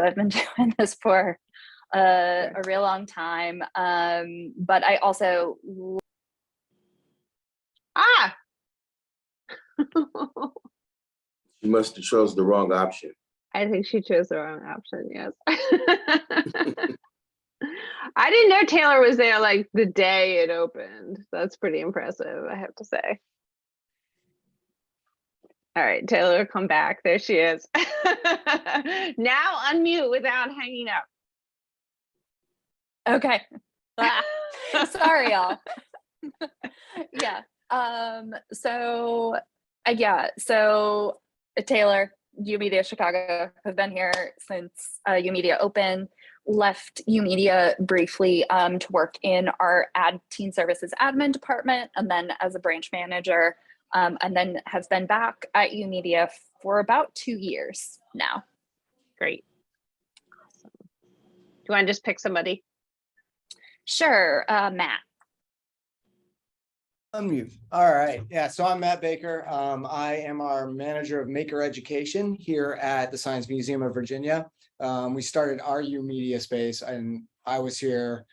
I've been doing this for a real long time. But I also You must have chose the wrong option. I think she chose the wrong option, yes. I didn't know Taylor was there like the day it opened. That's pretty impressive, I have to say. All right, Taylor, come back. There she is. Now unmute without hanging up. okay. Sorry, y'all. Yeah. So Taylor, YOUmedia Chicago, have been here since YOUmedia opened. Left YOUmedia briefly to work in our teen services admin department, and then as a branch manager, and then has been back at YOUmedia for about 2 years now. Great. Awesome. Do you want to just pick somebody? Sure, Matt. Unmute. All right. Yeah. So I'm Matt Baker. I am our manager of maker education here at the Science Museum of Virginia. We started our YOUmedia space, and I was here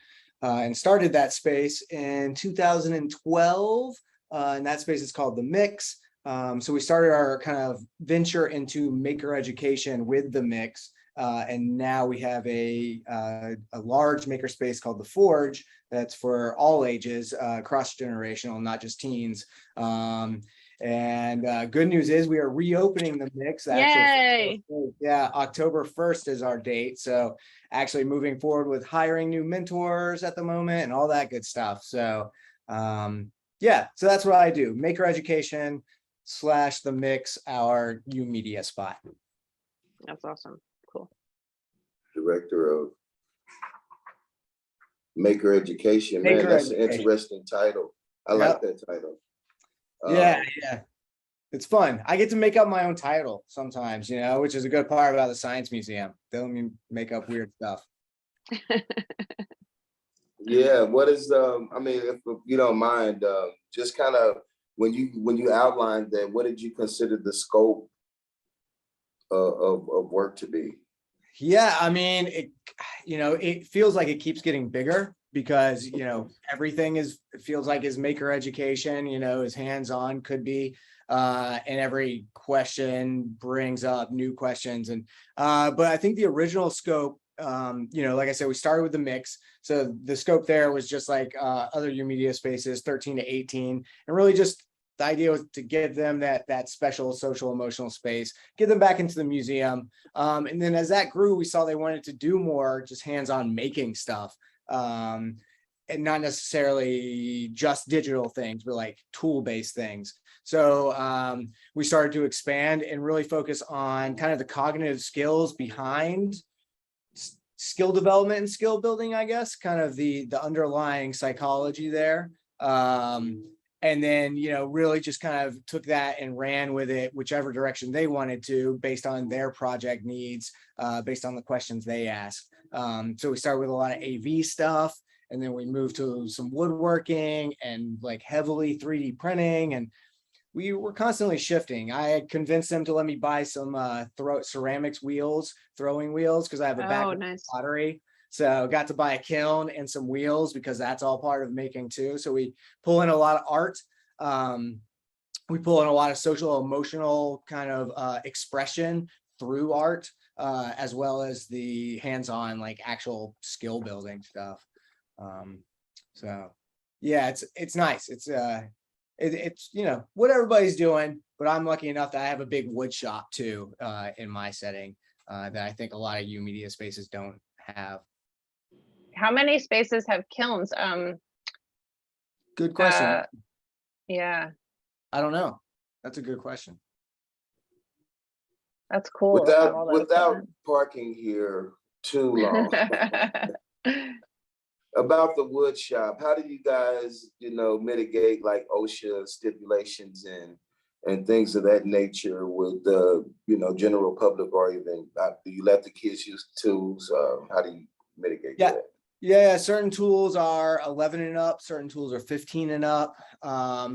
and started that space in 2012. And that space is called The Mix. So we started our kind of venture into maker education with The Mix. And now we have a large maker space called The Forge that's for all ages, cross-generational, not just teens. And good news is we are reopening The Mix. Yay! Yeah, October 1st is our date. So actually moving forward with hiring new mentors at the moment and all that good stuff. So yeah, so that's what I do. Maker education / The Mix, our YOUmedia spot. That's awesome. Cool. Director of Maker Education. Man, that's an interesting title. I like that title. Yeah. It's fun. I get to make up my own title sometimes, which is a good part about the Science Museum. They let me make up weird stuff. Yeah, what is I mean, if you don't mind, just kind of when you outlined that, what did you consider the scope of work to be? Yeah, I mean, it feels like it keeps getting bigger because, everything feels like is maker education, is hands-on, could be, and every question brings up new questions. And, but I think the original scope, like I said, we started with The Mix. So the scope there was just like other YOUmedia spaces, 13 to 18, and really just the idea was to give them that special social emotional space, get them back into the museum. And then as that grew, we saw they wanted to do more just hands-on making stuff. And not necessarily just digital things, but like tool-based things. So we started to expand and really focus on kind of the cognitive skills behind skill development and skill building, I guess, kind of the underlying psychology there. And then, really just kind of took that and ran with it, whichever direction they wanted to, based on their project needs, based on the questions they asked. So we started with a lot of AV stuff, and then we moved to some woodworking and like heavily 3D printing. And we were constantly shifting. I had convinced them to let me buy some ceramics wheels, throwing wheels, because I have a background in pottery. So got to buy a kiln and some wheels because that's all part of making too. So we pull in a lot of art. We pull in a lot of social emotional kind of expression through art, as well as the hands-on like actual skill building stuff. So yeah, it's nice. It's what everybody's doing, but I'm lucky enough that I have a big wood shop too in my setting that I think a lot of YOUmedia spaces don't have. How many spaces have kilns? Good question. Yeah. I don't know. That's a good question. That's cool. Without parking here too long. About the wood shop, how do you guys, mitigate like OSHA stipulations and things of that nature with the, general public, or even do you let the kids use tools? How do you mitigate that? Yeah, certain tools are 11 and up, certain tools are 15 and up.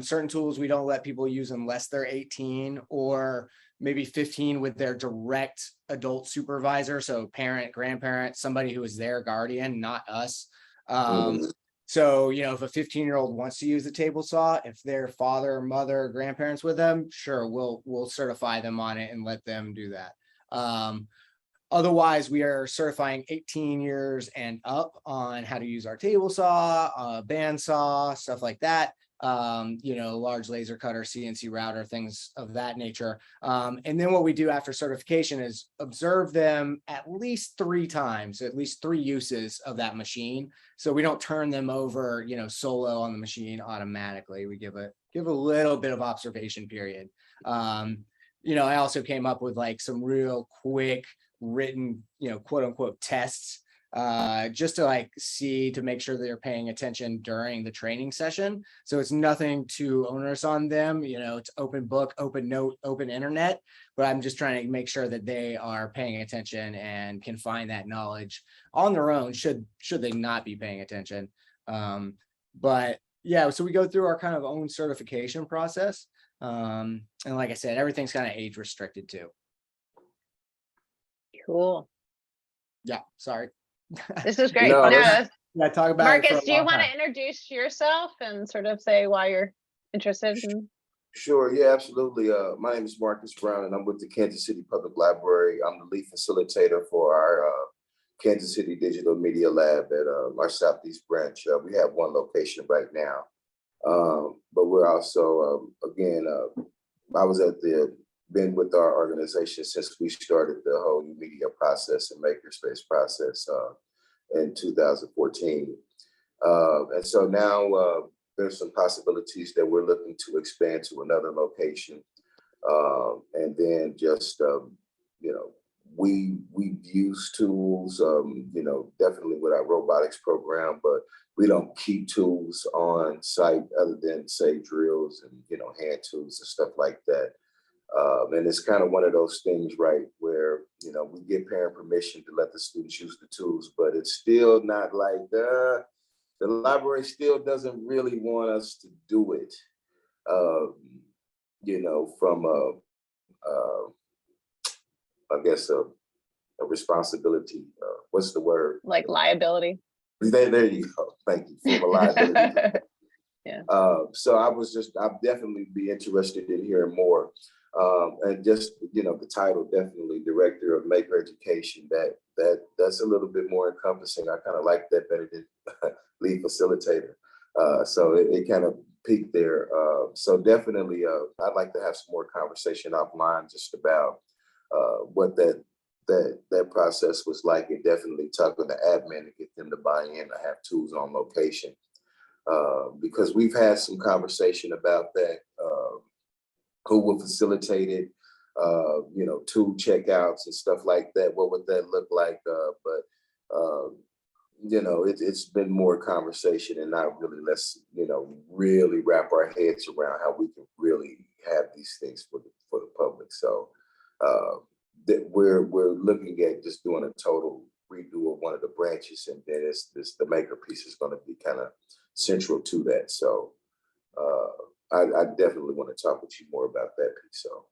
Certain tools we don't let people use unless they're 18, or maybe 15 with their direct adult supervisor. So parent, grandparent, somebody who is their guardian, not us. So, you know, if a 15-year-old wants to use the table saw, if their father, mother, grandparents with them, sure, we'll certify them on it and let them do that. Otherwise, we are certifying 18 years and up on how to use our table saw, band saw, stuff like that. You know, large laser cutter, CNC router, things of that nature. And then what we do after certification is observe them at least 3 times, at least 3 uses of that machine. So we don't turn them over, you know, solo on the machine automatically. We give a little bit of observation period. You know, I also came up with like some real quick written, you know, quote unquote tests, just to like see, to make sure they're paying attention during the training session. So it's nothing too onerous on them. You know, it's open book, open note, open internet, but I'm just trying to make sure that they are paying attention and can find that knowledge on their own, should they not be paying attention. But yeah, so we go through our kind of own certification process. And like I said, everything's kind of age restricted too. Cool. Yeah, sorry. This is great. No, Yeah, talk about it for Marcus, a do you long want to time. introduce yourself and sort of say why you're interested in? Sure, yeah, absolutely. My name is Marcus Brown, and I'm with the Kansas City Public Library. I'm the lead facilitator for our Kansas City Digital Media Lab at our Southeast branch. We have 1 location right now, but we're also, again, I was been with our organization since we started the whole YOUmedia process and makerspace process in 2014. And so now there's some possibilities that we're looking to expand to another location. And then just, you know, we use tools, you know, definitely with our robotics program, but we don't keep tools on site other than say drills and, you know, hand tools and stuff like that. And it's kind of one of those things, right, where, you know, we give parent permission to let the students use the tools, but it's still not like the library still doesn't really want us to do it, you know, from I guess a responsibility. What's the word? Like liability. There you go. Thank you. From a liability. Yeah. So I'd definitely be interested in hearing more. And just, you know, the title, definitely Director of Maker Education, that's a little bit more encompassing. I kind of like that better than lead facilitator. So it kind of peaked there. So definitely, I'd like to have some more conversation offline just about what that process was like, and definitely talk with the admin to get them to buy in to have tools on location. Because we've had some conversation about that, who will facilitate it, you know, tool checkouts and stuff like that. What would that look like? But you know, it's been more conversation and not really, let's, you know, really wrap our heads around how we can really have these things for the public. So that we're looking at just doing a total redo of one of the branches, and then the maker piece is going to be kind of central to that. So I definitely want to talk with you more about that piece. So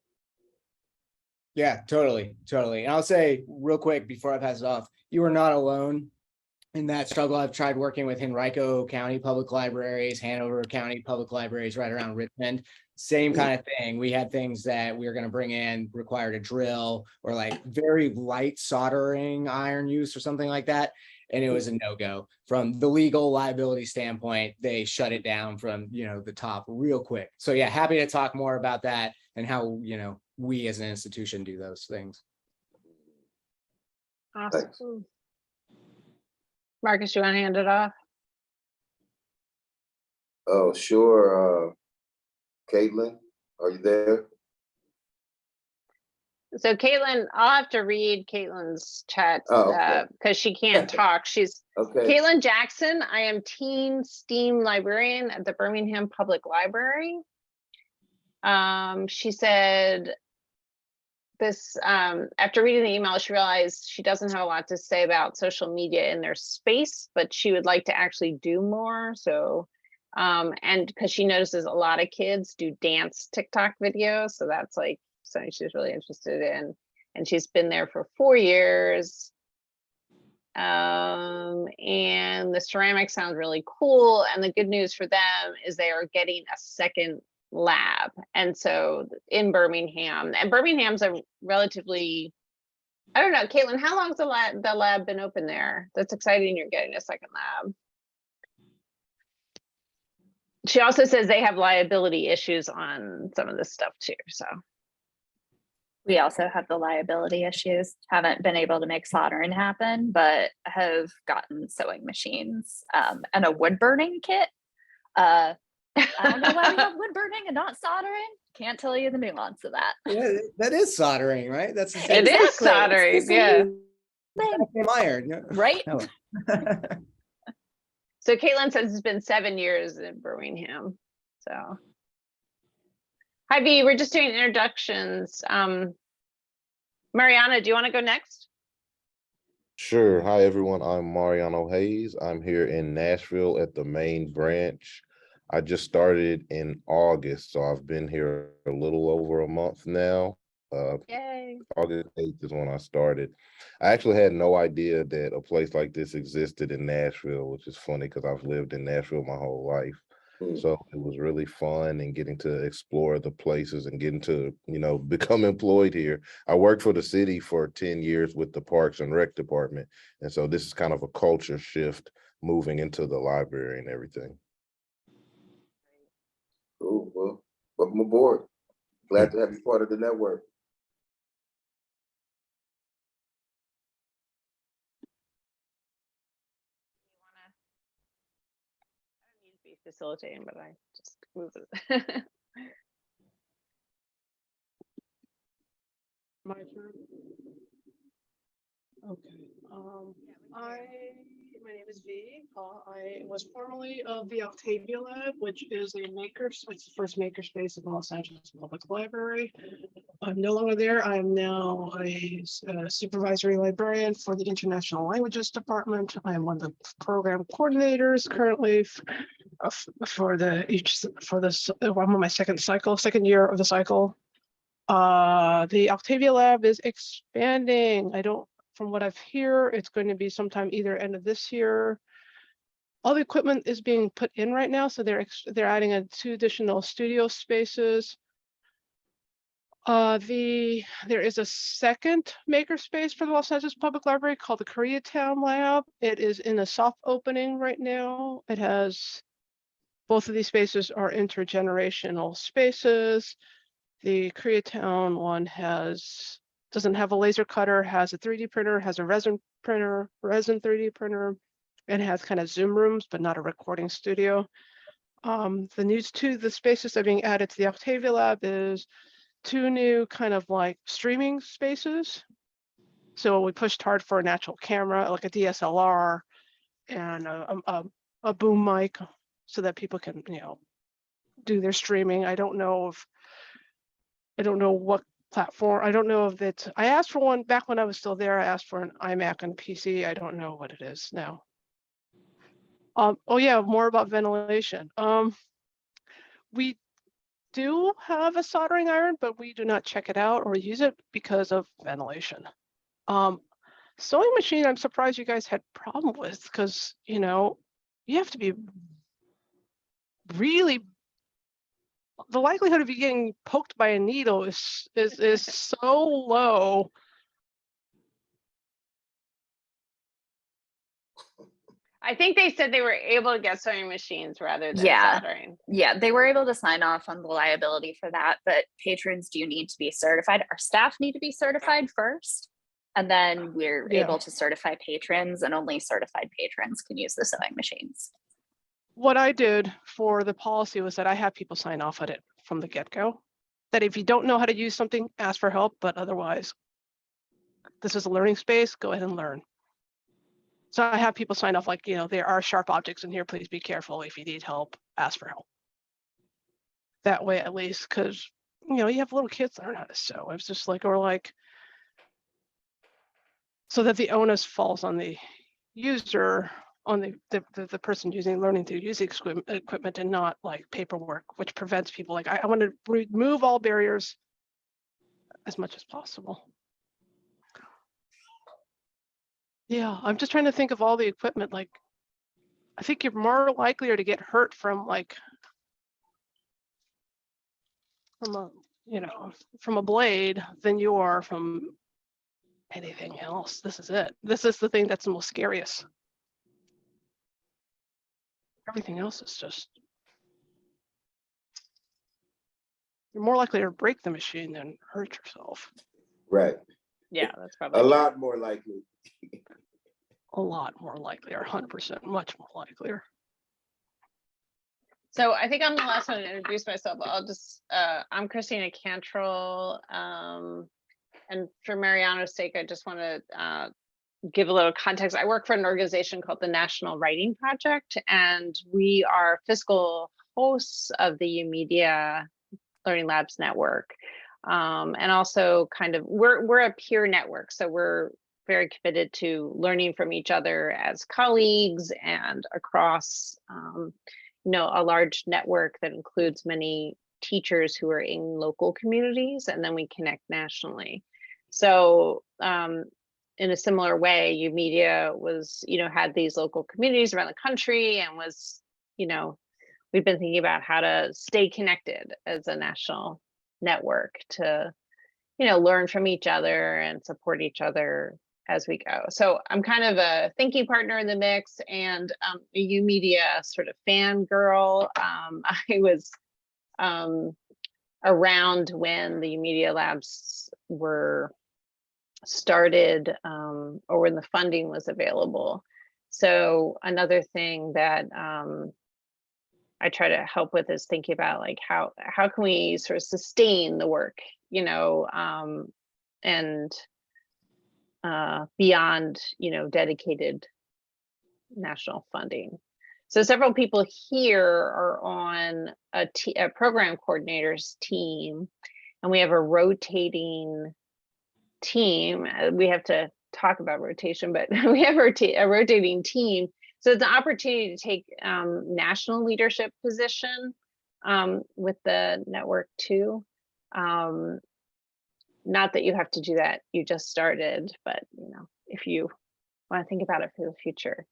Yeah, totally. And I'll say real quick before I pass it off, you are not alone in that struggle. I've tried working with Henrico County Public Libraries, Hanover County Public Libraries right around Richmond. Same kind of thing. We had things that we were going to bring in, required a drill or like very light soldering iron use or something like that. And it was a no-go. From the legal liability standpoint, they shut it down from, you know, the top real quick. So yeah, happy to talk more about that and how, you know, we as an institution do those things. Awesome. Marcus, you want to hand it off? Oh, sure. Caitlin, are you there? So Caitlin, I'll have to read Caitlin's chat because she can't talk. She's Okay. Caitlin Jackson. I am teen STEAM librarian at the Birmingham Public Library. She said this, after reading the email, she realized she doesn't have a lot to say about social media in their space, but she would like to actually do more. So, and because she notices a lot of kids do dance TikTok videos. So that's like something she's really interested in. And she's been there for 4 years. And the ceramics sound really cool. And the good news for them is they are getting a second lab. And so in Birmingham, and Birmingham's a relatively, I don't know, Caitlin, how long's the lab been open there? That's exciting. You're getting a second lab. She also says they have liability issues on some of this stuff too. So We also have the liability issues. Haven't been able to make soldering happen, but have gotten sewing machines and a wood burning kit. I don't know why we have wood burning and not soldering. Can't tell you the nuance of that. Yeah, that is soldering, right? That's the it same is Exactly. It's the soldering, same yeah. thing, iron. Yeah. right? Oh. So Caitlin says it's been 7 years in Birmingham. So hi V, we're just doing introductions. Mariana, do you want to go next? Sure. Hi, everyone. I'm Mariano Hayes. I'm here in Nashville at the main branch. I just started in August, so I've been here a little over a month now. Yay. August 8th is when I started. I actually had no idea that a place like this existed in Nashville, which is funny because I've lived in Nashville my whole life. So it was really fun and getting to explore the places and getting to, become employed here. I worked for the city for 10 years with the Parks and Rec department. And so this is kind of a culture shift moving into the library and everything. Cool. Well, welcome aboard. Glad to have you part of the network. I don't need to be facilitating, but I just move it. My turn. Okay. My name is V. I was formerly of the Octavia Lab, which is it's the first makerspace in Los Angeles Public Library. I'm no longer there. I am now a supervisory librarian for the International Languages Department. I am one of the program coordinators currently I'm on my second year of the cycle. The Octavia Lab is expanding. From what I've heard, it's going to be sometime either end of this year. All the equipment is being put in right now, so they're adding 2 additional studio spaces. There is a second makerspace for the Los Angeles Public Library called the Koreatown Lab. It is in a soft opening right now. Both of these spaces are intergenerational spaces. The Koreatown one doesn't have a laser cutter, has a 3D printer, has a resin 3D printer, and has kind of Zoom rooms, but not a recording studio. The spaces that are being added to the Octavia Lab is 2 new kind of like streaming spaces. So we pushed hard for a natural camera, like a DSLR, and a boom mic, so that people can, do their streaming. I don't know what platform. I don't know if it's. I asked for one back when I was still there. I asked for an iMac and PC. I don't know what it is now. Oh yeah, more about ventilation. We do have a soldering iron, but we do not check it out or use it because of ventilation. Sewing machine, I'm surprised you guys had problem with, because you have to be really. The likelihood of you getting poked by a needle is so low. I think they said they were able to get sewing machines rather than Yeah. soldering. Yeah, they were able to sign off on the liability for that, but patrons do need to be certified. Our staff need to be certified first, and then we're able to certify patrons, and only certified patrons can use the sewing machines. What I did for the policy was that I have people sign off on it from the get-go, that if you don't know how to use something, ask for help, but otherwise, this is a learning space, go ahead and learn. So I have people sign off like, there are sharp objects in here, please be careful. If you need help, ask for help. That way, at least, because, you have little kids that learn how to sew. It's just like, so that the onus falls on the user, on the person learning to use the equipment, and not like paperwork, which prevents people. Like I want to remove all barriers as much as possible. Yeah, I'm just trying to think of all the equipment. Like, I think you're more likely to get hurt from like, from a, you know, from a blade than you are from anything else. This is it. This is the thing that's the most scariest. Everything else is just, you're more likely to break the machine than hurt yourself. Right. Yeah, that's probably A true. lot more likely. A lot more likely, or 100%, much more likelier. So I think I'm the last one to introduce myself. I'll just, I'm Christina Cantrell. And for Mariano's sake, I just want to give a little context. I work for an organization called the National Writing Project, and we are fiscal hosts of the YOUmedia Learning Labs Network. And also kind of, we're a peer network. So we're very committed to learning from each other as colleagues and across, you know, a large network that includes many teachers who are in local communities, and then we connect nationally. So in a similar way, YOUmedia was, you know, had these local communities around the country and was, you know, we've been thinking about how to stay connected as a national network to, you know, learn from each other and support each other as we go. So I'm kind of a thinking partner in the mix, and a YOUmedia sort of fangirl. I was around when the YOUmedia Labs were started, or when the funding was available. So another thing that I try to help with is thinking about like how can we sort of sustain the work, you know, and beyond, you know, dedicated national funding. So several people here are on a program coordinators team, and we have a rotating team. We have to talk about rotation, but we have a rotating team. So it's an opportunity to take national leadership position with the network too. Not that you have to do that, you just started, but you know, if you want to think about it for the future,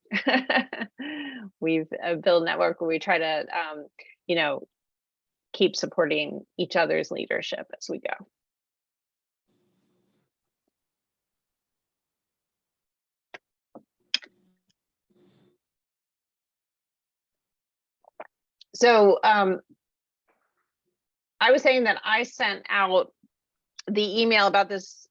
we've built a network where we try to, you know, keep supporting each other's leadership as we go. So I was saying that I sent out the email about this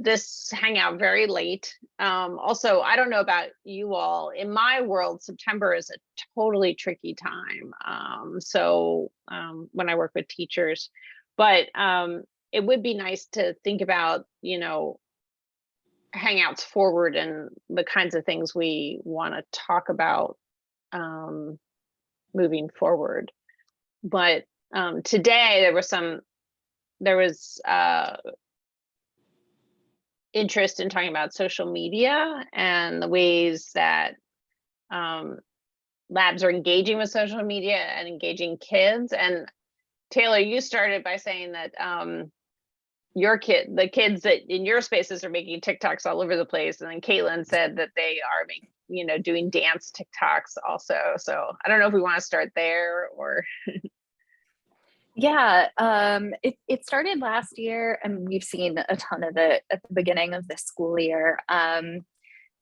this Hangout very late. Also, I don't know about you all. In my world, September is a totally tricky time. When I work with teachers, but it would be nice to think about, you know, Hangouts forward and the kinds of things we want to talk about moving forward. But today there was interest in talking about social media and the ways that labs are engaging with social media and engaging kids. And Taylor, you started by saying that the kids that in your spaces are making TikToks all over the place. And then Caitlin said that they are making, you know, doing dance TikToks also. So I don't know if we want to start there or. Yeah, it started last year, and we've seen a ton of it at the beginning of this school year.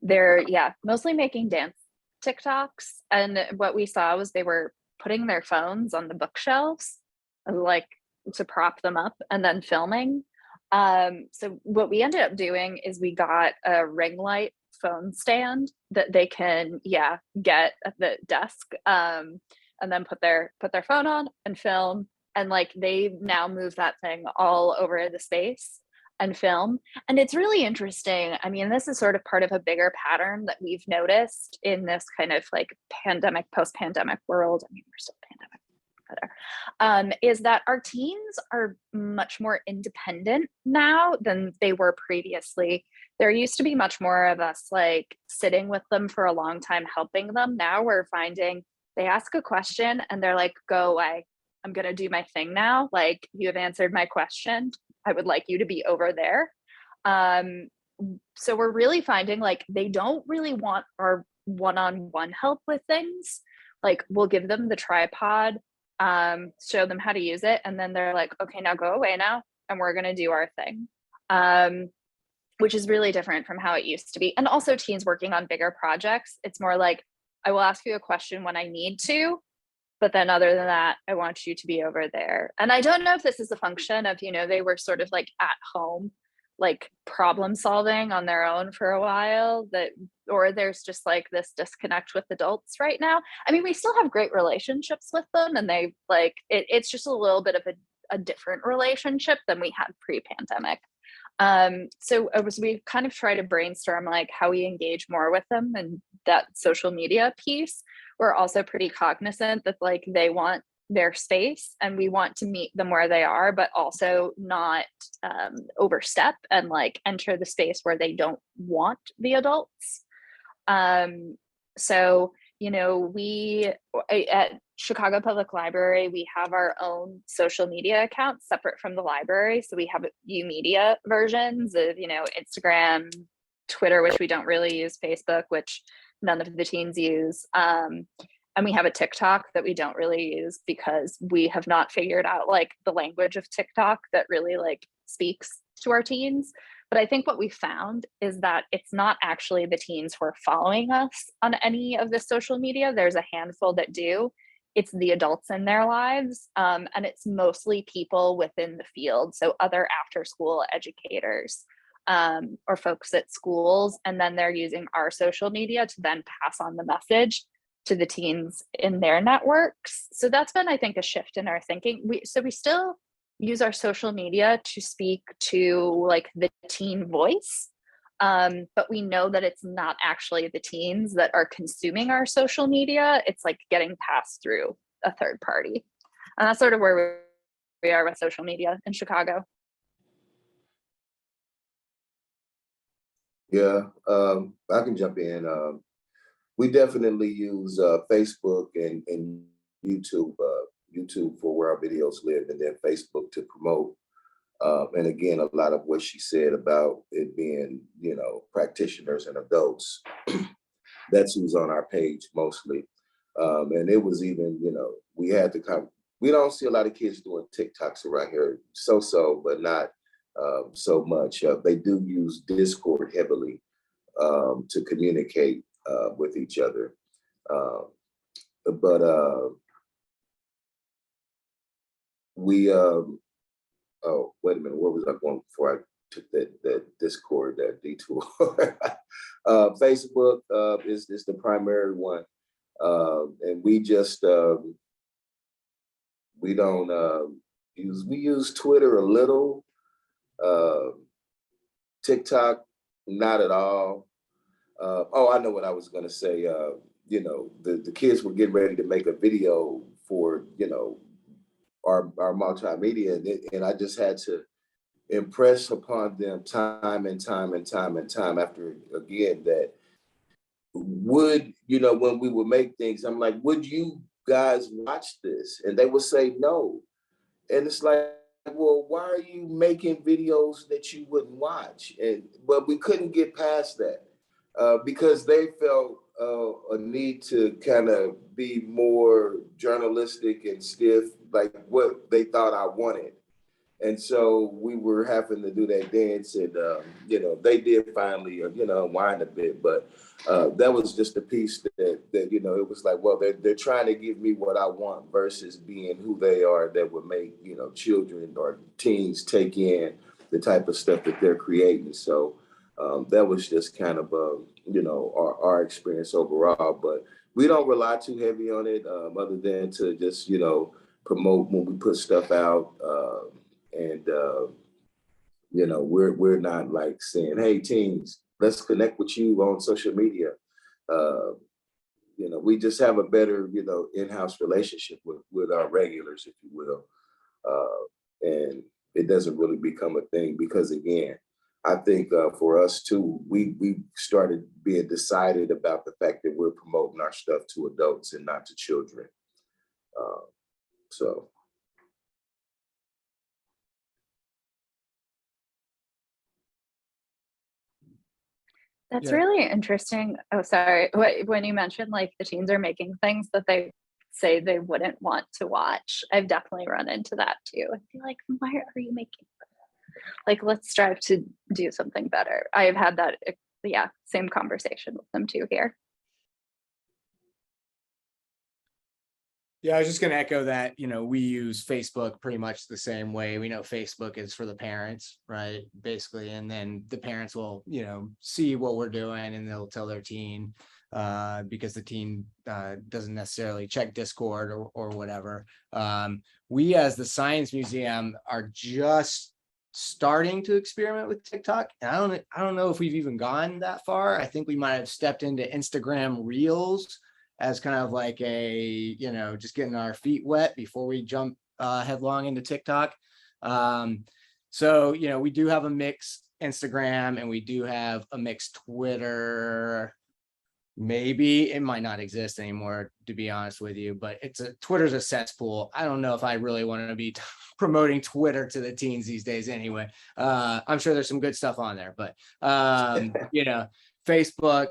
They're mostly making dance TikToks, and what we saw was they were putting their phones on the bookshelves, like to prop them up, and then filming. So what we ended up doing is we got a ring light phone stand that they can get at the desk, and then put their phone on and film. And like they now move that thing all over the space and film. And it's really interesting. I mean, this is sort of part of a bigger pattern that we've noticed in this kind of like pandemic, post-pandemic world. I mean, we're still pandemic, is that our teens are much more independent now than they were previously. There used to be much more of us like sitting with them for a long time, helping them. Now we're finding they ask a question and they're like, go away. I'm going to do my thing now. Like, you have answered my question. I would like you to be over there. So we're really finding like they don't really want our one-on-one help with things. Like we'll give them the tripod, show them how to use it, and then they're like, okay, now go away now, and we're gonna do our thing. Which is really different from how it used to be. And also teens working on bigger projects, it's more like, I will ask you a question when I need to, but then other than that, I want you to be over there. And I don't know if this is a function of, you know, they were sort of like at home, like problem solving on their own for a while, that, or there's just like this disconnect with adults right now. I mean, we still have great relationships with them, and they like, it's just a little bit of a different relationship than we had pre-pandemic. So we kind of try to brainstorm like how we engage more with them, and that social media piece. We're also pretty cognizant that like they want their space and we want to meet them where they are, but also not overstep and like enter the space where they don't want the adults. So, you know, we at Chicago Public Library, we have our own social media accounts separate from the library. So we have YOUmedia versions of, you know, Instagram, Twitter, which we don't really use, Facebook, which none of the teens use. And we have a TikTok that we don't really use because we have not figured out like the language of TikTok that really like speaks to our teens. But I think what we found is that it's not actually the teens who are following us on any of the social media. There's a handful that do. It's the adults in their lives. And it's mostly people within the field. So other after school educators or folks at schools. And then they're using our social media to then pass on the message to the teens in their networks. So that's been, I think, a shift in our thinking. We still use our social media to speak to like the teen voice. But we know that it's not actually the teens that are consuming our social media. It's like getting passed through a third party. And that's sort of where we are with social media in Chicago. Yeah, I can jump in. We definitely use Facebook and YouTube, YouTube for where our videos live, and then Facebook to promote. And again, a lot of what she said about it being, you know, practitioners and adults, that's who's on our page mostly. And it was even, you know, we had to come, we don't see a lot of kids doing TikToks around here, so, but not so much. They do use Discord heavily to communicate with each other. But we, oh, wait a minute, where was I going before I took that Discord, that detour? Facebook is the primary one. And we just, we don't we use Twitter a little, TikTok, not at all. Oh, I know what I was gonna say. You know, the kids were getting ready to make a video for, you know, our multimedia, and I just had to impress upon them time and time and time and time after again that would, you know, when we would make things, I'm like, would you guys watch this? And they would say no. And it's like, well, why are you making videos that you wouldn't watch? And but we couldn't get past that because they felt a need to kind of be more journalistic and stiff, like what they thought I wanted. And so we were having to do that dance, and you know, they did finally, you know, whine a bit, but that was just a piece that you know, it was like, well, they're trying to give me what I want versus being who they are, that would make, you know, children or teens take in the type of stuff that they're creating. So that was just kind of you know, our experience overall. But we don't rely too heavy on it, other than to just, you know, promote when we put stuff out. And you know, we're not like saying, hey teens, let's connect with you on social media. You know, we just have a better, you know, in-house relationship with our regulars, if you will. And it doesn't really become a thing because again, I think for us too, we started being decided about the fact that we're promoting our stuff to adults and not to children. So That's Yeah. really interesting. Oh, sorry. When you mentioned like the teens are making things that they say they wouldn't want to watch, I've definitely run into that too. I feel like, why are you making this? Like, let's strive to do something better. I've had that, yeah, same conversation with them too here. Yeah, I was just gonna echo that, we use Facebook pretty much the same way. We know Facebook is for the parents, right? Basically, and then the parents will, see what we're doing and they'll tell their teen, because the teen doesn't necessarily check Discord or whatever. We as the Science Museum are just starting to experiment with TikTok. And I don't know if we've even gone that far. I think we might have stepped into Instagram Reels as kind of like a, just getting our feet wet before we jump headlong into TikTok. So, we do have a mix Instagram and we do have a mix Twitter. Maybe it might not exist anymore, to be honest with you, but Twitter's a cesspool. I don't know if I really want to be promoting Twitter to the teens these days anyway. I'm sure there's some good stuff on there, but Facebook,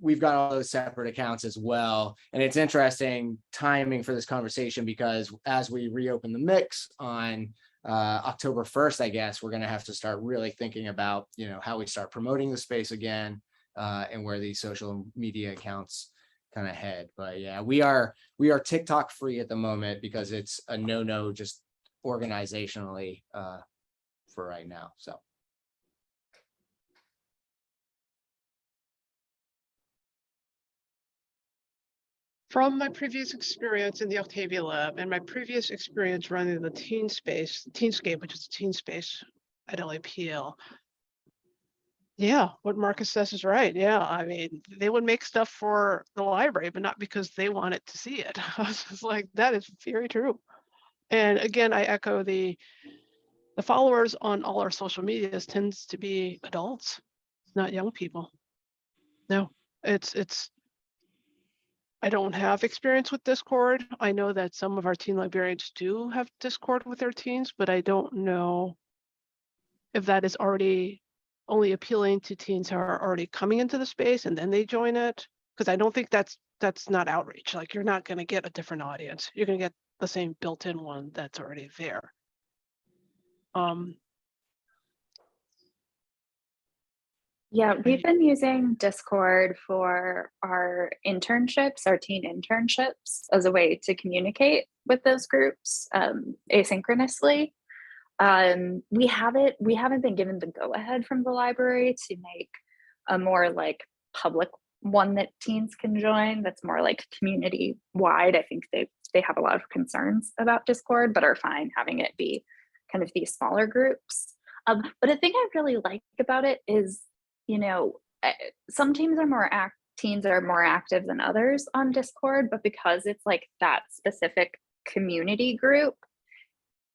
we've got all those separate accounts as well. And it's interesting timing for this conversation because as we reopen the mix on October 1st, I guess we're going to have to start really thinking about, how we start promoting the space again, and where these social media accounts kind of head. But yeah, we are TikTok free at the moment because it's a no just organizationally for right now. So. From my previous experience in the Octavia Lab and my previous experience running the Teenscape, which is a teen space at LAPL. Yeah, what Marcus says is right. Yeah, I mean, they would make stuff for the library, but not because they wanted to see it. I was just like, that is very true. And again, I echo the followers on all our social medias tends to be adults, not young people. No, it's I don't have experience with Discord. I know that some of our teen librarians do have Discord with their teens, but I don't know if that is already only appealing to teens who are already coming into the space and then they join it. Because I don't think that's not outreach. Like you're not going to get a different audience. You're going to get the same built-in one that's already there. Yeah, we've been using Discord for our internships, our teen internships, as a way to communicate with those groups asynchronously. We haven't been given the go-ahead from the library to make a more like public one that teens can join that's more like community wide. I think they have a lot of concerns about Discord, but are fine having it be kind of these smaller groups. But a thing I really like about it is, some teens are more active than others on Discord, but because it's like that specific community group,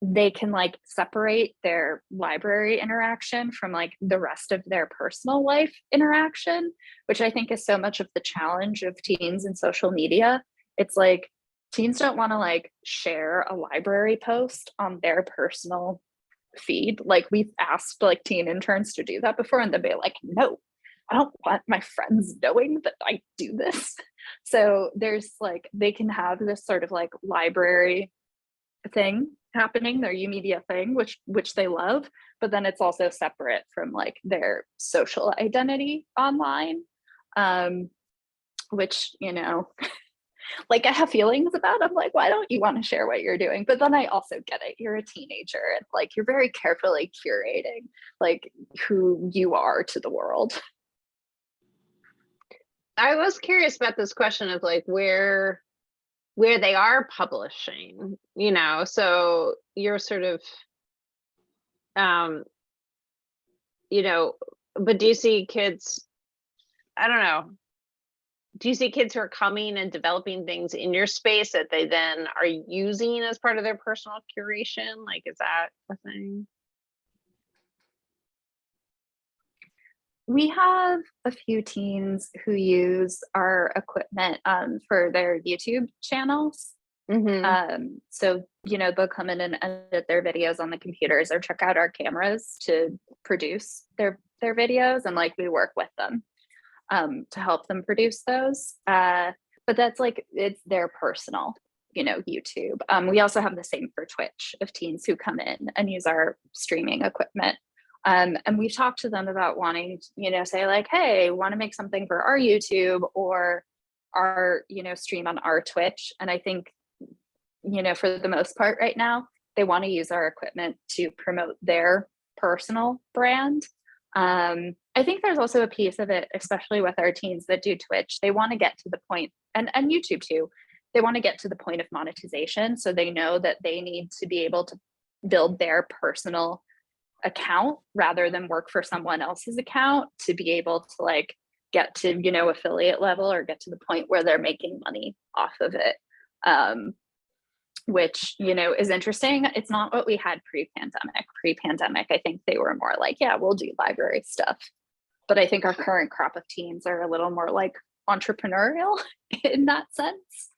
they can like separate their library interaction from like the rest of their personal life interaction, which I think is so much of the challenge of teens and social media. It's like teens don't want to like share a library post on their personal feed. Like we've asked like teen interns to do that before and they'll be like, no, I don't want my friends knowing that I do this. So there's like, they can have this sort of like library thing happening, their YOUmedia thing, which they love, but then it's also separate from like their social identity online, which, like I have feelings about. I'm like, why don't you want to share what you're doing? But then I also get it. You're a teenager and like you're very carefully curating like who you are to the world. I was curious about this question of like where they are publishing, so you're sort of, but do you see kids, I don't know, do you see kids who are coming and developing things in your space that they then are using as part of their personal curation? Like, is that a thing? We have a few teens who use our equipment for their YouTube channels. So, they'll come in and edit their videos on the computers or check out our cameras to produce their their videos, and like we work with them to help them produce those. But that's like, it's their personal, you know, YouTube. We also have the same for Twitch of teens who come in and use our streaming equipment. And we've talked to them about wanting, you know, say like, hey, want to make something for our YouTube or our, you know, stream on our Twitch. And I think, you know, for the most part right now, they want to use our equipment to promote their personal brand. I think there's also a piece of it, especially with our teens that do Twitch, they want to get to the point, and YouTube too, they want to get to the point of monetization. So they know that they need to be able to build their personal account rather than work for someone else's account to be able to like get to, you know, affiliate level or get to the point where they're making money off of it. Which, you know, is interesting. It's not what we had pre-pandemic. I think they were more like, yeah, we'll do library stuff. But I think our current crop of teens are a little more like entrepreneurial in that sense.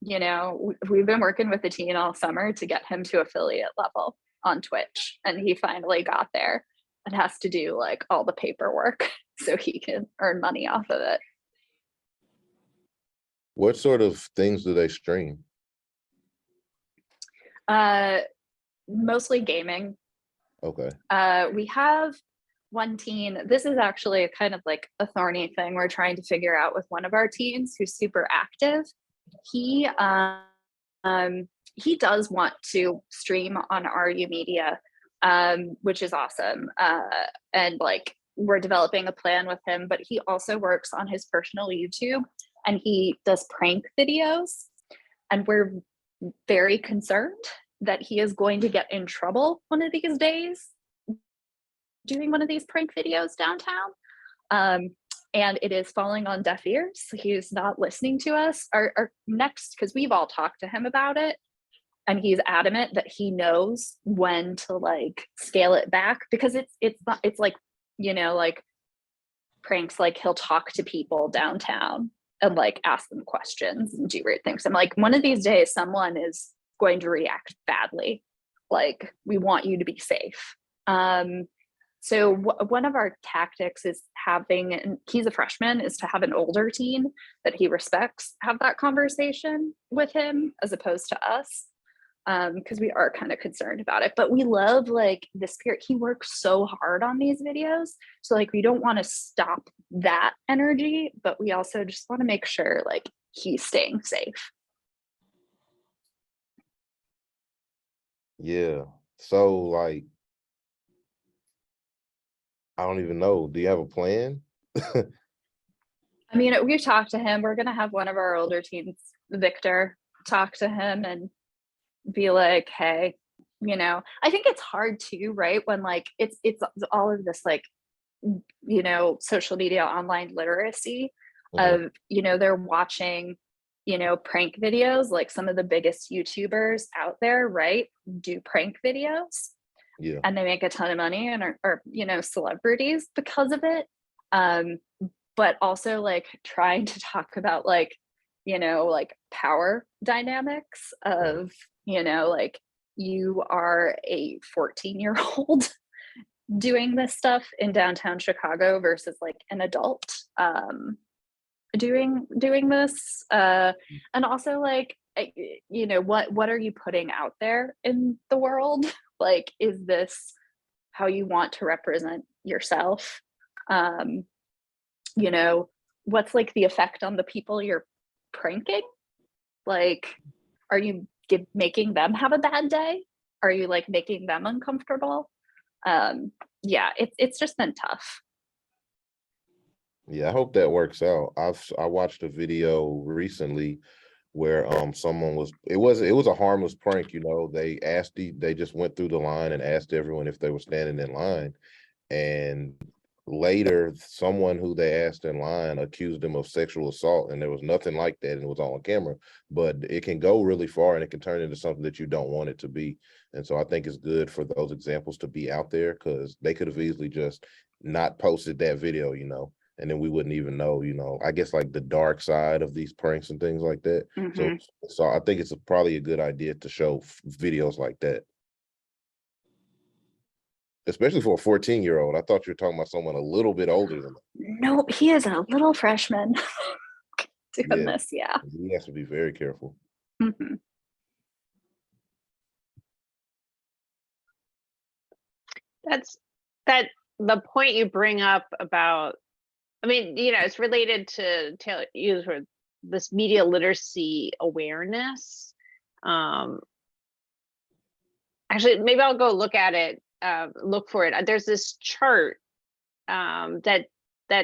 You know, we've been working with the teen all summer to get him to affiliate level on Twitch, and he finally got there and has to do like all the paperwork so he can earn money off of it. What sort of things do they stream? Mostly gaming. Okay. We have one teen. This is actually a kind of like a thorny thing we're trying to figure out with one of our teens who's super active. He does want to stream on our YOUmedia, which is awesome. And like we're developing a plan with him, but he also works on his personal YouTube and he does prank videos. And we're very concerned that he is going to get in trouble one of these days doing one of these prank videos downtown. And it is falling on deaf ears. He's not listening to us. Our next, because we've all talked to him about it, and he's adamant that he knows when to like scale it back, because it's like, you know, like pranks, like he'll talk to people downtown and like ask them questions and do weird things. I'm like, one of these days someone is going to react badly. Like, we want you to be safe. So one of our tactics is having, and he's a freshman, is to have an older teen that he respects have that conversation with him as opposed to us. Because we are kind of concerned about it, but we love like the spirit. He works so hard on these videos. So like, we don't want to stop that energy, but we also just want to make sure like he's staying safe. Yeah. So like, I don't even know. Do you have a plan? I mean, we've talked to him. We're going to have one of our older teens, Victor, talk to him and be like, hey, you know, I think it's hard too, right? When like, it's all of this like, you know, social media, online literacy of, you know, they're watching, you know, prank videos, like some of the biggest YouTubers out there, right, do prank videos. Yeah. And they make a ton of money and are, you know, celebrities because of it. But also like trying to talk about like, you know, like power dynamics of, you know, like you are a 14-year-old doing this stuff in downtown Chicago versus like an adult doing this. And also like, you know, what are you putting out there in the world? Like, is this how you want to represent yourself? You know, what's like the effect on the people you're pranking? Like, are you making them have a bad day? Are you like making them uncomfortable? Yeah, it's just been tough. Yeah, I hope that works out. I watched a video recently where someone was, it was a harmless prank, you know. They just went through the line and asked everyone if they were standing in line, and later someone who they asked in line accused them of sexual assault, and there was nothing like that, and it was on camera. But it can go really far and it can turn into something that you don't want it to be. And so I think it's good for those examples to be out there, because they could have easily just not posted that video, you know, and then we wouldn't even know, you know, I guess like the dark side of these pranks and things like that. So I think it's probably a good idea to show videos like that. especially for a 14-year-old. I thought you were talking about someone a little bit older than that. Nope, he is a little freshman doing Yeah. this. Yeah. He has to be very careful. Mhm. That the point you bring up about, I mean, you know, it's related to use for this media literacy awareness. Actually, maybe I'll go look at it, look for it. There's this chart that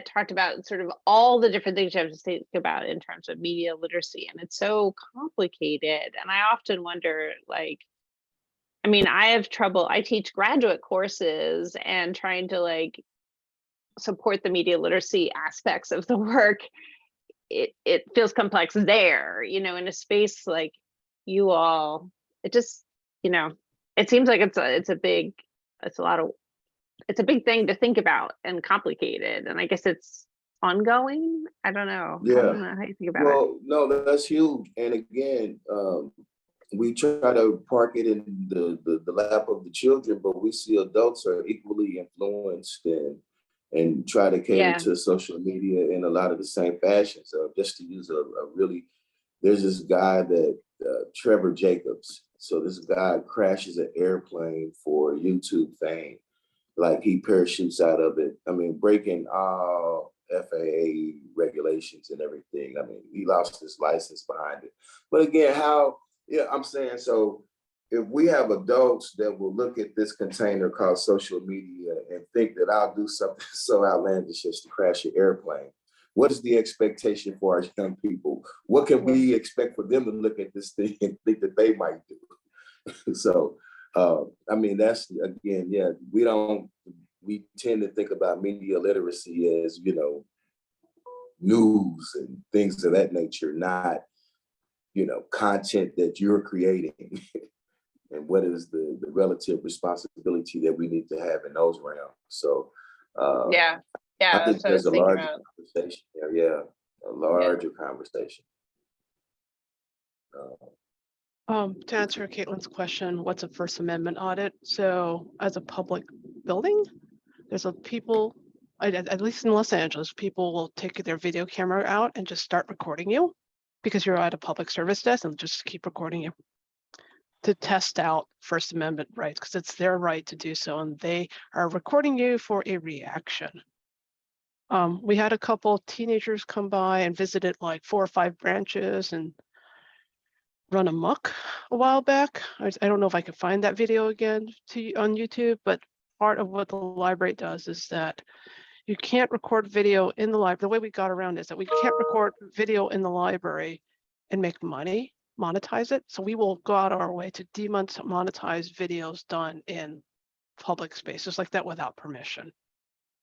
talked about sort of all the different things you have to think about in terms of media literacy, and it's so complicated. And I often wonder, like, I mean, I have trouble. I teach graduate courses, and trying to like support the media literacy aspects of the work, it feels complex there, you know, in a space like you all. It just, you know, it seems like it's a big thing to think about and complicated, and I guess it's ongoing. I don't know. I Yeah. don't know how you think about it. Well, no, that's huge. And again, we try to park it in the lap of the children, but we see adults are equally influenced and try to cater Yeah. to social media in a lot of the same fashions. Just to use a really, there's this guy that Trevor Jacobs. So this guy crashes an airplane for YouTube fame. Like he parachutes out of it. I mean, breaking all FAA regulations and everything. I mean, he lost his license behind it. But again, I'm saying, so if we have adults that will look at this container called social media and think that I'll do something so outlandish as to crash an airplane, what is the expectation for our young people? What can we expect for them to look at this thing and think that they might do? So, I mean, that's, again, yeah, we tend to think about media literacy as, you know, news and things of that nature, not, you know, content that you're creating and what is the relative responsibility that we need to have in those realms. So, Yeah, I think that's what I there's was a thinking larger about. conversation there. Yeah, a larger conversation. To answer Caitlin's question, what's a First Amendment audit? So as a public building, there's people, at least in Los Angeles, people will take their video camera out and just start recording you because you're at a public service desk, and just keep recording you to test out First Amendment rights, because it's their right to do so, and they are recording you for a reaction. We had a couple teenagers come by and visited like 4 or 5 branches and run amok a while back. I don't know if I could find that video again on YouTube, but part of what the library does is that you can't record video in the library. The way we got around is that we can't record video in the library and make money, monetize it. So we will go out our way to demonetize videos done in public spaces like that without permission.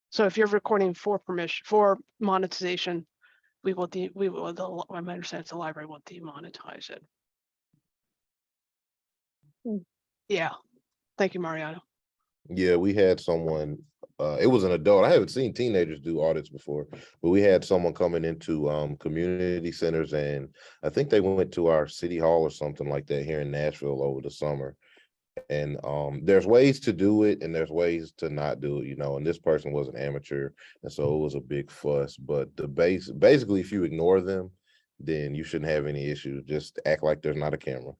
So if you're recording for permission, for monetization, my understanding is the library will demonetize it. Yeah. Thank you, Mariano. Yeah, we had someone, it was an adult. I haven't seen teenagers do audits before, but we had someone coming into community centers, and I think they went to our city hall or something like that here in Nashville over the summer. And there's ways to do it and there's ways to not do it, you know, and this person was an amateur, and so it was a big fuss. But basically, if you ignore them, then you shouldn't have any issues. Just act like there's not a camera.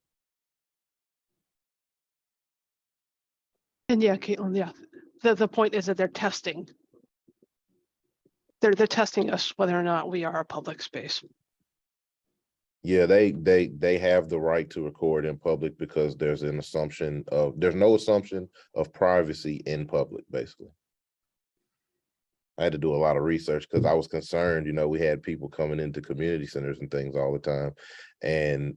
And yeah, Caitlin, yeah. The point is that they're testing. They're testing us whether or not we are a public space. Yeah, they have the right to record in public because there's no assumption of privacy in public, basically. I had to do a lot of research because I was concerned, you know, we had people coming into community centers and things all the time. And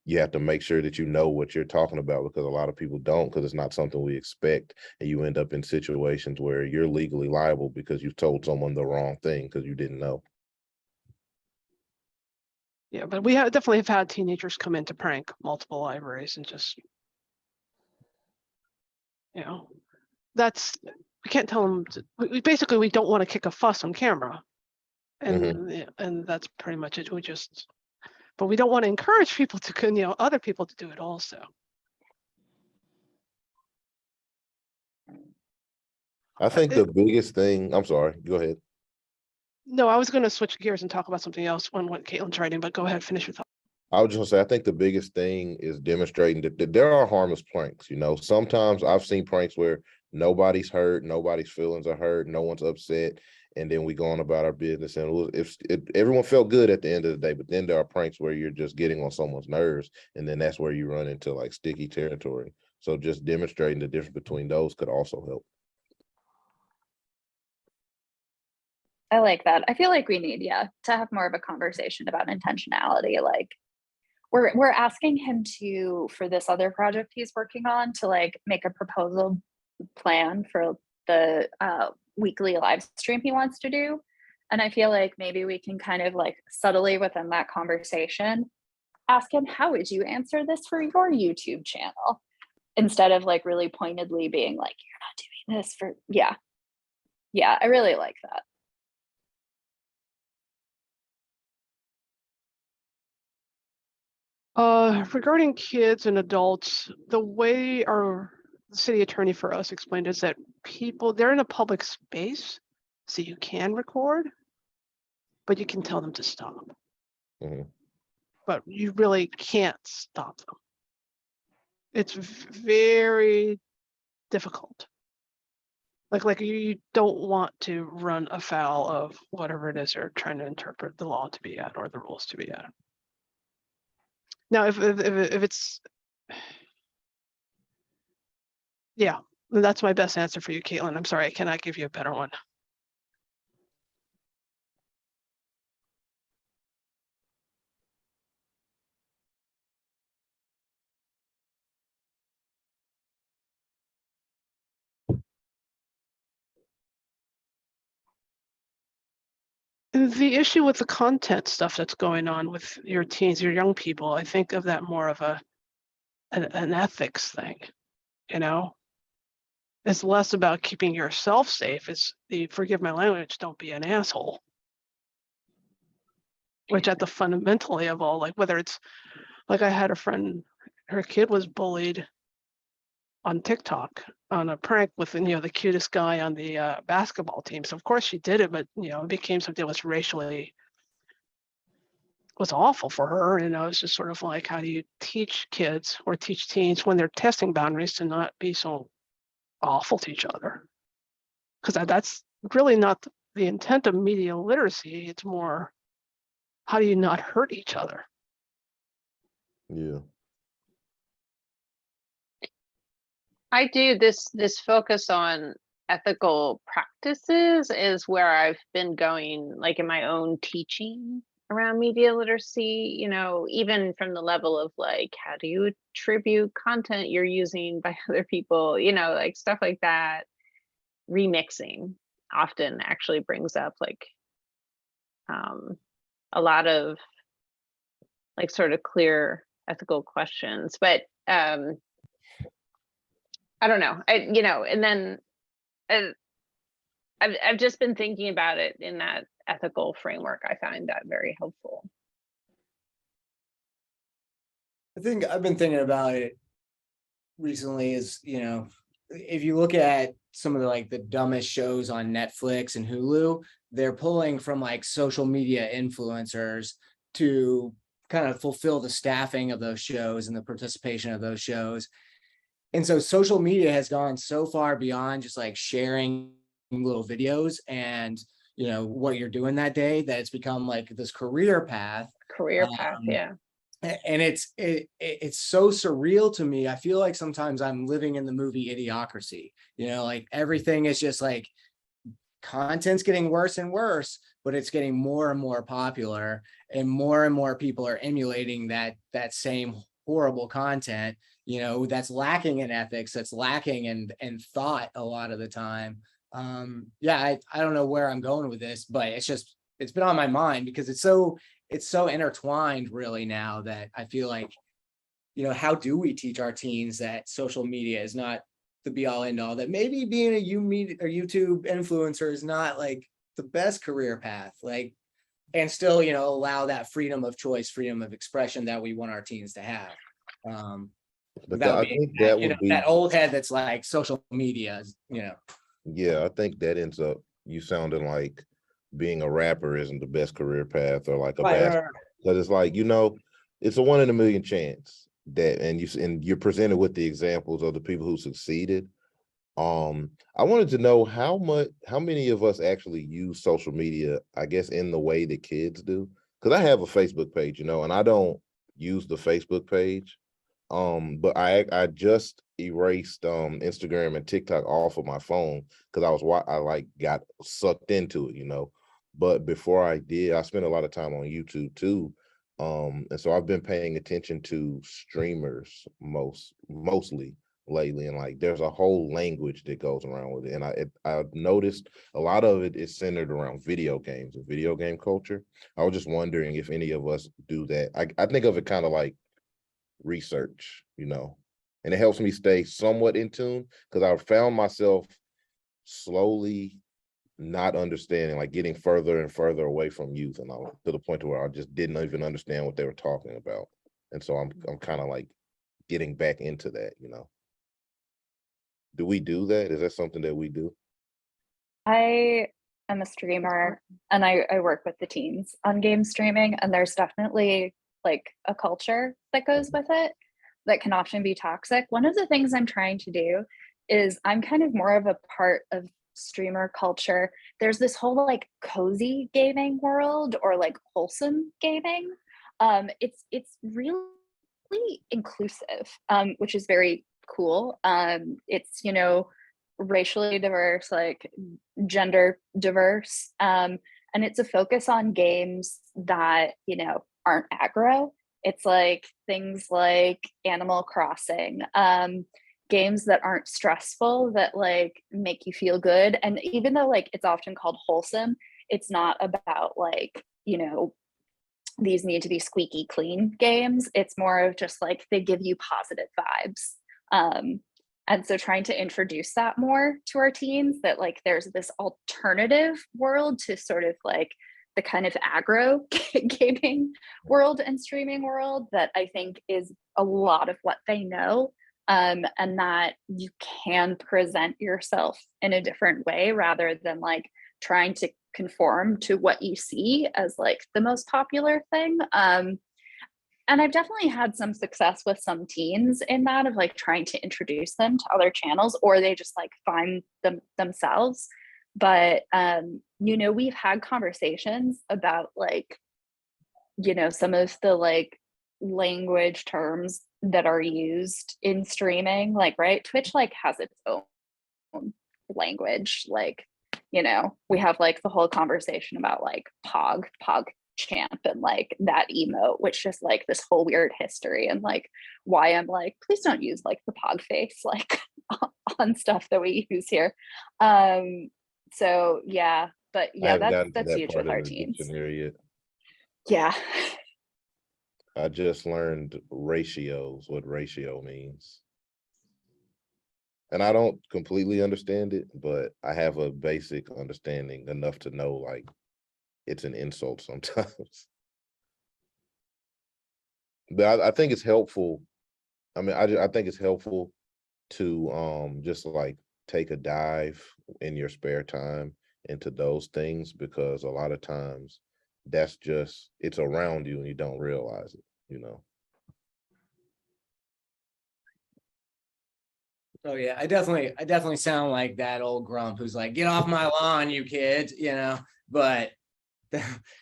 you have to make sure that you know what you're talking about, because a lot of people don't, because it's not something we expect. And you end up in situations where you're legally liable because you've told someone the wrong thing because you didn't know. Yeah, but we definitely have had teenagers come in to prank multiple libraries and just, you know, we can't tell them, we basically, we don't want to kick a fuss on camera. And and that's pretty much it. But we don't want to encourage people to, you know, other people to do it also. I think the biggest thing, I'm sorry, go ahead. No, I was gonna switch gears and talk about something else when what Caitlin's writing, but go ahead, finish your thought. I was just gonna say, I think the biggest thing is demonstrating that there are harmless pranks. You know, sometimes I've seen pranks where nobody's hurt, nobody's feelings are hurt, no one's upset, and then we go on about our business. And everyone felt good at the end of the day, but then there are pranks where you're just getting on someone's nerves, and then that's where you run into like sticky territory. So just demonstrating the difference between those could also help. I like that. I feel like we need, yeah, to have more of a conversation about intentionality. Like we're asking him to, for this other project he's working on, to like make a proposal plan for the weekly live stream he wants to do. And I feel like maybe we can kind of like subtly within that conversation ask him, how would you answer this for your YouTube channel? Instead of like really pointedly being like, you're not doing this for, yeah. Yeah, I really like that. Regarding kids and adults, the way our city attorney for us explained is that they're in a public space, so you can record, but you can tell them to stop. Mhm. But you really can't stop them. It's very difficult. Like you don't want to run afoul of whatever it is they're trying to interpret the law to be at or the rules to be at. Now, if it's, yeah, that's my best answer for you, Caitlin. I'm sorry, I cannot give you a better one. The issue with the content stuff that's going on with your teens, your young people, I think of that more of an ethics thing, you know? It's less about keeping yourself safe. It's forgive my language, don't be an asshole. Which at the fundamentally of all, like whether it's like I had a friend, her kid was bullied on TikTok on a prank with the cutest guy on the basketball team. So of course she did it, but it became something that was awful for her. It's just sort of like, how do you teach kids or teach teens when they're testing boundaries to not be so awful to each other? Because that's really not the intent of media literacy. It's more, how do you not hurt each other? Yeah. I do this focus on ethical practices is where I've been going, like in my own teaching around media literacy, even from the level of like, how do you attribute content you're using by other people, like stuff like that. Remixing often actually brings up like a lot of like sort of clear ethical questions, but I don't know. And then I've just been thinking about it in that ethical framework. I find that very helpful. I think I've been thinking about it recently is, if you look at some of the dumbest shows on Netflix and Hulu, they're pulling from like social media influencers to kind of fulfill the staffing of those shows and the participation of those shows. And so social media has gone so far beyond just like sharing little videos and what you're doing that day, that it's become like this career path. Yeah. And it's so surreal to me. I feel like sometimes I'm living in the movie Idiocracy. Like everything is just like content's getting worse and worse, but it's getting more and more popular, and more people are emulating that same horrible content, that's lacking in ethics, that's lacking in thought a lot of the time. I don't know where I'm going with this, but it's been on my mind because it's so intertwined really now, that I feel like, how do we teach our teens that social media is not the be all end all, that maybe being a YOUmedia or YouTube influencer is not like the best career path, like, and still, allow that freedom of choice, freedom of expression that we want our teens to have. But I think that would be that old head that's like social media is, Yeah, I think that ends up you sounding like being a rapper isn't the best career path or like a Right, right, basketball. right. Because it's like, it's a 1 in a million chance that, and you're presented with the examples of the people who succeeded. I wanted to know how many of us actually use social media, I guess, in the way that kids do. Because I have a Facebook page, and I don't use the Facebook page. But I just erased Instagram and TikTok off of my phone because I like got sucked into it. But before I did, I spent a lot of time on YouTube too. And so I've been paying attention to streamers mostly lately, and like there's a whole language that goes around with it. And I've noticed a lot of it is centered around video games and video game culture. I was just wondering if any of us do that. I think of it kind of like research, and it helps me stay somewhat in tune because I found myself slowly not understanding, like getting further and further away from youth, and to the point to where I just didn't even understand what they were talking about. And so I'm kind of like getting back into that. Do we do that? Is that something that we do? I am a streamer and I work with the teens on game streaming, and there's definitely like a culture that goes with it that can often be toxic. One of the things I'm trying to do is I'm kind of more of a part of streamer culture. There's this whole like cozy gaming world or like wholesome gaming. It's really inclusive, which is very cool. It's racially diverse, like gender diverse, and it's a focus on games that aren't aggro. It's like things like Animal Crossing, games that aren't stressful, that like make you feel good. And even though like it's often called wholesome, it's not about like these need to be squeaky clean games. It's more of just like they give you positive vibes. And so trying to introduce that more to our teens, that like there's this alternative world to sort of like the kind of aggro gaming world and streaming world that I think is a lot of what they know. And that you can present yourself in a different way rather than like trying to conform to what you see as like the most popular thing. And I've definitely had some success with some teens in that, of like trying to introduce them to other channels, or they just like find them themselves. But we've had conversations about like some of the like language terms that are used in streaming, like, right, Twitch like has its own language, like we have like the whole conversation about like pog champ and like that emote, which is like this whole weird history, and like why I'm like, please don't use like the pog face like on stuff that we use here. So yeah, but I yeah, haven't gotten to that's that huge part with of our the teens. dictionary yet. Yeah. I just learned ratios, what ratio means. And I don't completely understand it, but I have a basic understanding enough to know like it's an insult sometimes. But I think it's helpful. I mean, I think it's helpful to just like take a dive in your spare time into those things, because a lot of times it's around you and you don't realize it. Oh yeah, I definitely sound like that old grump who's like, get off my lawn, you kids, but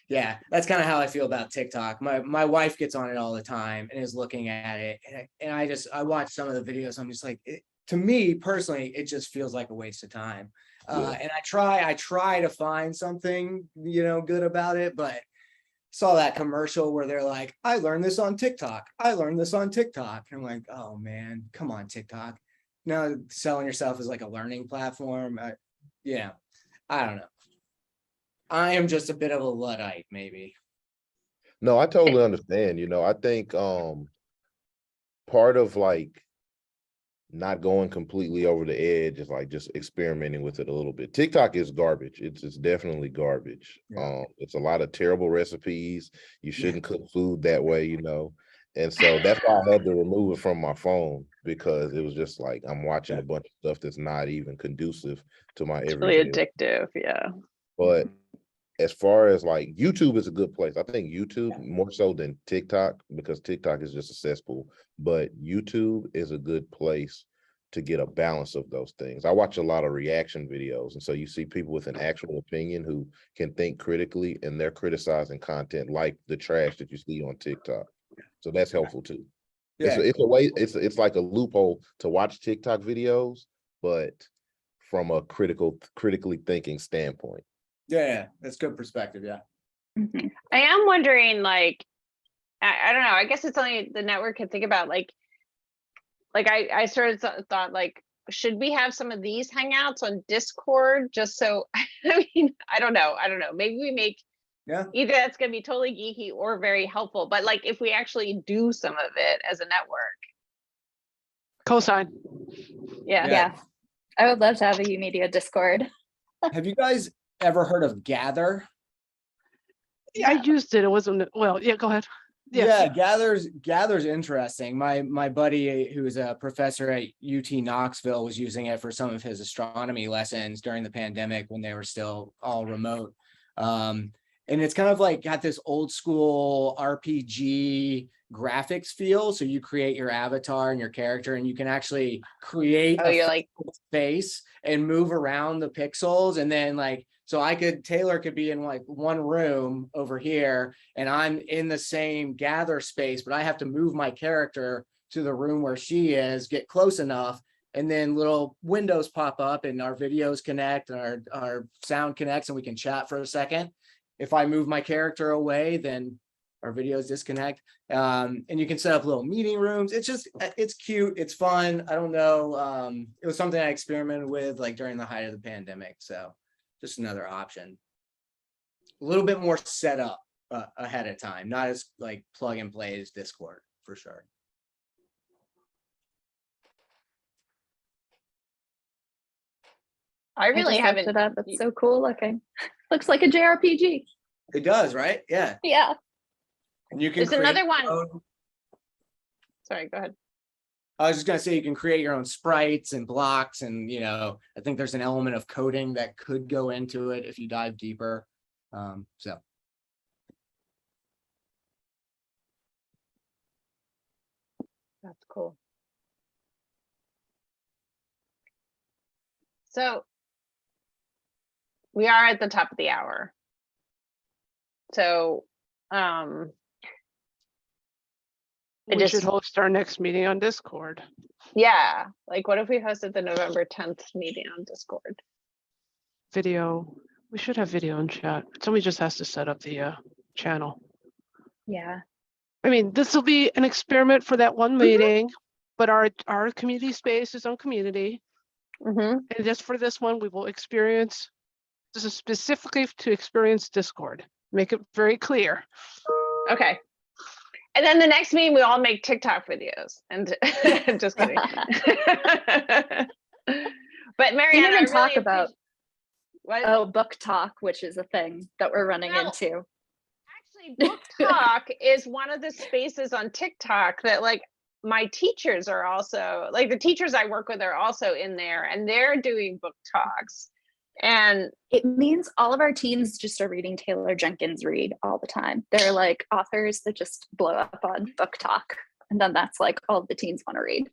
yeah, that's kind of how I feel about TikTok. My wife gets on it all the time and is looking at it, and I watch some of the videos. I'm just like, to me personally, it just feels like a waste of time. And I try to find something good about it, but saw that commercial where they're like, I learned this on TikTok. I learned this on TikTok. And I'm like, oh man, come on, TikTok. Now selling yourself as like a learning platform. I don't know. I am just a bit of a Luddite, maybe. No, I totally understand. I think part of like not going completely over the edge is like just experimenting with it a little bit. TikTok is garbage. It's definitely garbage. Yeah. It's a lot of terrible recipes. You shouldn't cook food that way, And so that's why I had to remove it from my phone, because it was just like I'm watching a bunch of stuff that's not even conducive to my It's really everyday. addictive. Yeah. But as far as like YouTube is a good place. I think YouTube more so than TikTok, because TikTok is just a cesspool, but YouTube is a good place to get a balance of those things. I watch a lot of reaction videos, and so you see people with an actual opinion who can think critically, and they're criticizing content like the trash that you see on TikTok. So that's helpful too. Yeah, It's a way, it's like a loophole to watch TikTok videos, but from a critically thinking standpoint. yeah, that's good perspective. Yeah. Mhm. I am wondering, like, I don't know. I guess it's only the network can think about. Like I sort of thought, like, should we have some of these hangouts on Discord? Just so, I mean, I don't know. Maybe we make Yeah. either that's going to be totally geeky or very helpful. But like, if we actually do some of it as a network, Cosign. yeah. Yeah. I would love to have a YOUmedia Discord. Have you guys ever heard of Gather? I used it. It wasn't, well, yeah, go ahead. Yeah, Gather's interesting. My buddy who is a professor at UT Knoxville was using it for some of his astronomy lessons during the pandemic when they were still all remote. And it's kind of like got this old school RPG graphics feel. So you create your avatar and your character, and you can actually create Oh, you're like, space and move around the pixels. And then like, so Taylor could be in like one room over here, and I'm in the same Gather space, but I have to move my character to the room where she is, get close enough, and then little windows pop up and our videos connect and our sound connects, and we can chat for a second. If I move my character away, then our videos disconnect. And you can set up little meeting rooms. It's cute. It's fun. I don't know. It was something I experimented with like during the height of the pandemic. So just another option. A little bit more set up ahead of time, not as like plug and play as Discord for sure. I really just looked haven't. it up. It's so cool looking. Looks like a JRPG. It does, right? Yeah. Yeah. And you can There's create another your one. own- Sorry, go ahead. I was just gonna say you can create your own sprites and blocks, and I think there's an element of coding that could go into it if you dive deeper. So That's cool. So we are at the top of the hour. So We should host our next meeting on Discord. yeah, like what if we hosted the November 10th meeting on Discord? Video. We should have video and chat. Somebody just has to set up the channel. Yeah. I mean, this will be an experiment for that one meeting, but our community space is on community. Mm-hmm. And just for this one, we will experience, this is specifically to experience Discord. Make it very clear. Okay. And then the next meeting, we all make TikTok videos. And just kidding. But Marianne, We didn't even I talk really about what? book talk, which is a thing that we're running Well, into. Actually, book talk is one of the spaces on TikTok that like my teachers are also, like the teachers I work with are also in there, and they're doing book talks. And It means all of our teens just are reading Taylor Jenkins Reid all the time. They're like authors that just blow up on book talk. And then that's like all the teens want to read.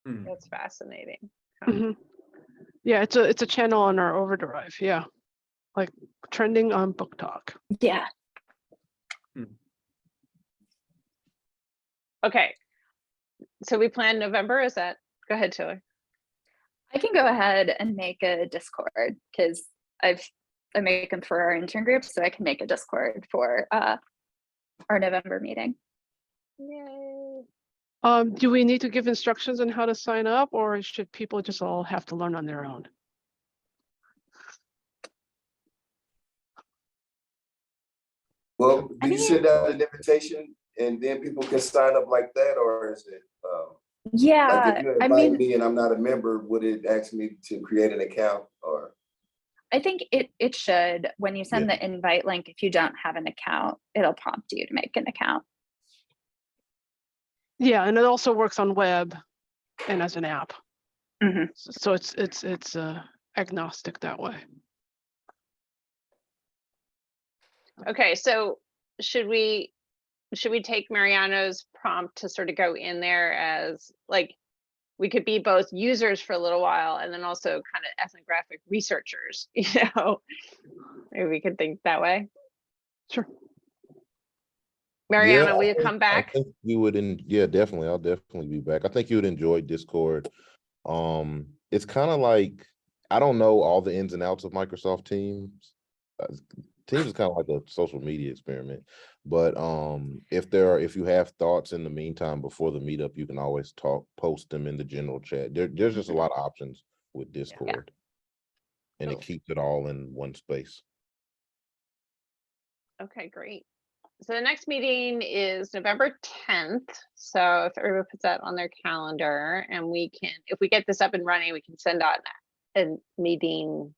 that's fascinating. Mhm. Yeah, it's a channel on our Overdrive. Yeah, like trending on Book Talk. Yeah. Okay. So we plan November, is that? Go ahead, Taylor. I can go ahead and make a Discord because I make them for our intern group, so I can make a Discord for our November meeting. Yay. Do we need to give instructions on how to sign up, or should people just all have to learn on their own? Well, do you send out an invitation and then people can sign up like that, or is it? Yeah, Like if you invite me and I'm not a member, would it ask me to create an account or? I think it should. When you send the invite link, if you don't have an account, it'll prompt you to make an account. Yeah, and it also works on web and as an app. Mhm. So it's agnostic that way. Okay, so should we take Mariano's prompt to sort of go in there as like, we could be both users for a little while and then also kind of ethnographic researchers, maybe we could think that way. Sure. Mariana, Yeah, will you come I back? think you would, yeah, definitely. I'll definitely be back. I think you would enjoy Discord. It's kind of like, I don't know all the ins and outs of Microsoft Teams. Teams is kind of like a social media experiment, but if you have thoughts in the meantime before the meetup, you can always post them in the general chat. There's just a lot of options with Discord, and it Cool. keeps it all in one space. Okay, great. So the next meeting is November 10th. So if everyone puts that on their calendar, and we can, if we get this up and running, we can send out a meeting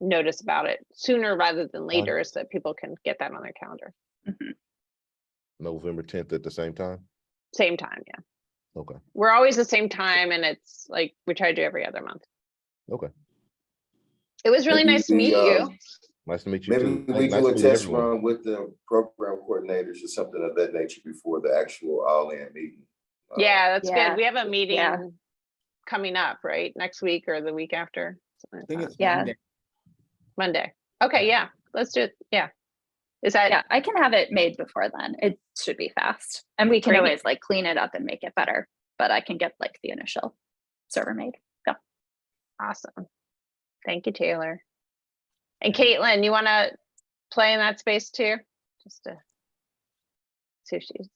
notice about it sooner rather than later, so that people can get that on their calendar. November 10th at the same time. Same time, yeah. Okay. We're always the same time, and it's like we try to do every other month. Okay. It was really Maybe nice to meet you. Nice to meet you Maybe too. we Nice do to a meet test everyone. run with the program coordinators or something of that nature before the actual all-in meeting. Yeah, that's Yeah. good. We have a meeting Yeah. coming up, right? Next week or the week after. I think it's Yeah. Monday. Monday. Okay, yeah, let's do it. Yeah. Is that, Yeah, I can have it made before then. It should be fast. And we can Great. always like clean it up and make it better, but I can get like the initial server made. Go. awesome? Thank you, Taylor. And Caitlin, you want to play in that space too? Just to see if she's.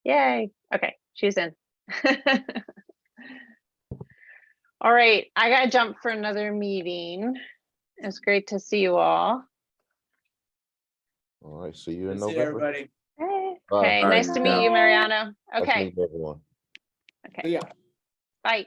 Yay. Okay, she's in. All right, I gotta jump for another meeting. It's great to see you all. All right. See you in See November. everybody. Okay, Bye. nice to meet you, Mariano. Nice to Okay, meet everyone. okay, See ya. bye.